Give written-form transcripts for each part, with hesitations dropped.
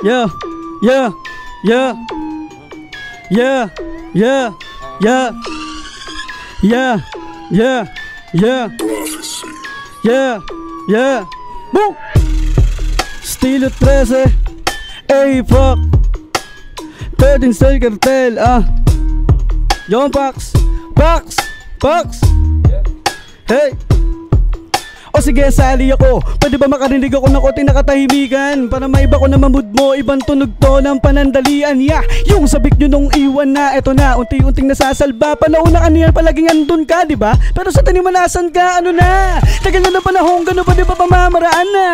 Yeah, yeah, yeah, yeah, yeah, yeah, yeah, yeah, yeah, yeah, yeah. Boom! Estilo 13, ey fuck 13 Style Cartel, John Pax, hey. O sige, sali ako. Pwede ba makarinig ako ng konting nakatahimikan? Para maiba ko naman mood mo, ibang tunog to ng panandalian. Yeah, yung sabik nyo nung iwan na, eto na, unti-unting nasasalba. Panauna kaniyan, palaging andun ka, diba? Pero sa tanimanasan ka, ano na? Tagal na panahon, gano'n pa di ba pamamaraan na?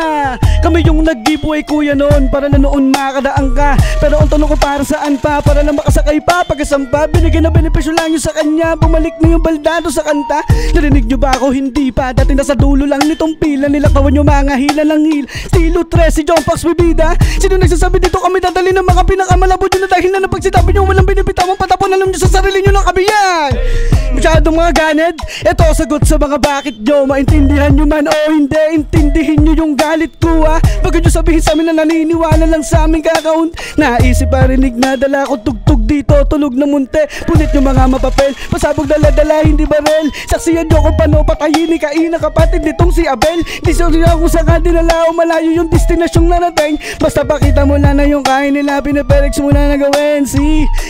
Kami yung nag-giveaway kuya noon, para na noon makadaan ka. Pero ang tanong ko para saan pa? Para na makasakay pa, pagkasampa, binigyan na benepisyo lang yung sa kanya. Bumalik na yung baldado sa kanta. Narinig nyo ba ako? Hindi pa, dati nasa dulo lang nitong pila, nilakawan yung mga hila lang hil. Estilo 13, John Pax bibida. Sino nagsasabi dito kami dadali ng mga pinakamalabot yun na dahil na napagsitabi nyo walang binibitawang patapon. Alam nyo sa sarili nyo lang kami yan. Masyadong mga ganed. Ito sagot sa mga bakit nyo. Maintindihan nyo man o hindi, intindihin nyo yung galit ko Bago nyo sabihin sa amin na naniniwala lang sa aming kakaun. Naisip parinig na dala ko tugtog dito, tulog na munti. Punit yung mga mapapel, pasabog dala-dala hindi barel. Saksiyan nyo kung paano patayin ni Kaina kapatid nitong si Abel. Di siya kung saan dinala o malayo yung destinasyong narating. Basta pakita mo na yung kain nila, pinaperex mo na gawin.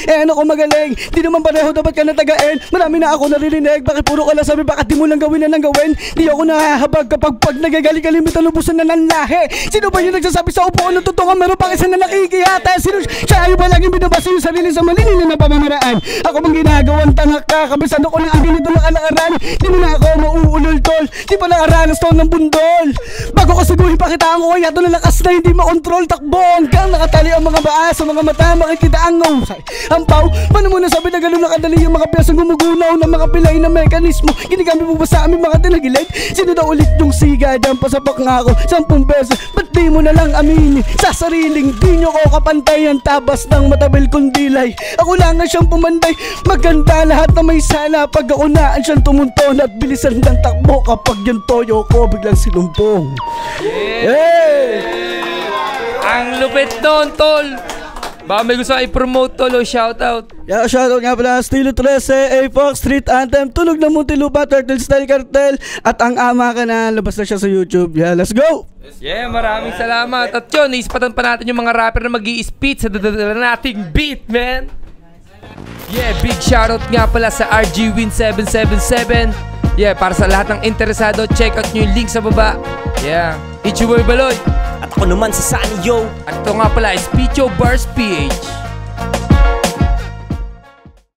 Ano ko magaling, di naman pareho dapat ka natagain. Marami na ako naririnig, bakit puro ka lang sabi, bakit di mo lang gawin na nang gawin. Di ako nahahabag kapag nagagaling kalimitan lubusan na ng lahi. Sino ba yung nagsasabi sa upuan ng totoo meron pang isa na nakikihata? Sino siya ay ba laging binabasa yung sarili sa malinin na pamamaraan? Ako bang ginagawang tanga ka, kabisado ko ng akin ito nakalakaran. Di mo na ako mauulol tol, di pa nakaranas to ng bundol. Bago ko siguhin pakitaan ko kaya ito na lakas na hindi makontrol. Takbo hanggang nakatali ang mga baa sa mga mata, makikita ang ampaw. Paano mo nasabi na gano'n nakadali yung mga piyasang gumugunaw ng mga pilay na mekanismo? Ginigamit mo ba sa aming mga tinagilig? Sino daw ulit yung sigad ang pasapak nga ako 10 beses? Ba't di mo na lang aminin sa sariling di nyo ko kapantay ang tabas ng matabil kong dilay? Ako lang ang siyang pumanday, maganda lahat na may sala. Pag ako naan siyang tumunton at bilisan ng takbo kapag yung toyo ko biglang sinumpong. Yeah. Ang lupit nun, tol. Baka may gusto i-promote tol o shoutout. Yeah, shoutout nga pala Estilo 13, A-Fox, Street Anthem, Tulog ng Muntinlupa, Turtle Style Cartel, at Ang Ama Ka Na. Labas na siya sa YouTube. Yeah, let's go! Yeah, maraming salamat. At yun, naispatan pa natin yung mga rapper na mag-i-spit sa dadala nating beat, man. Yeah, big shoutout nga pala sa RG Win 777. Yeah, para sa lahat ng interesado, check out nyo yung link sa baba. Yeah, it's your boy Baloy. At ako naman si Sunny Yo. At ito nga pala is Picho Bars PH.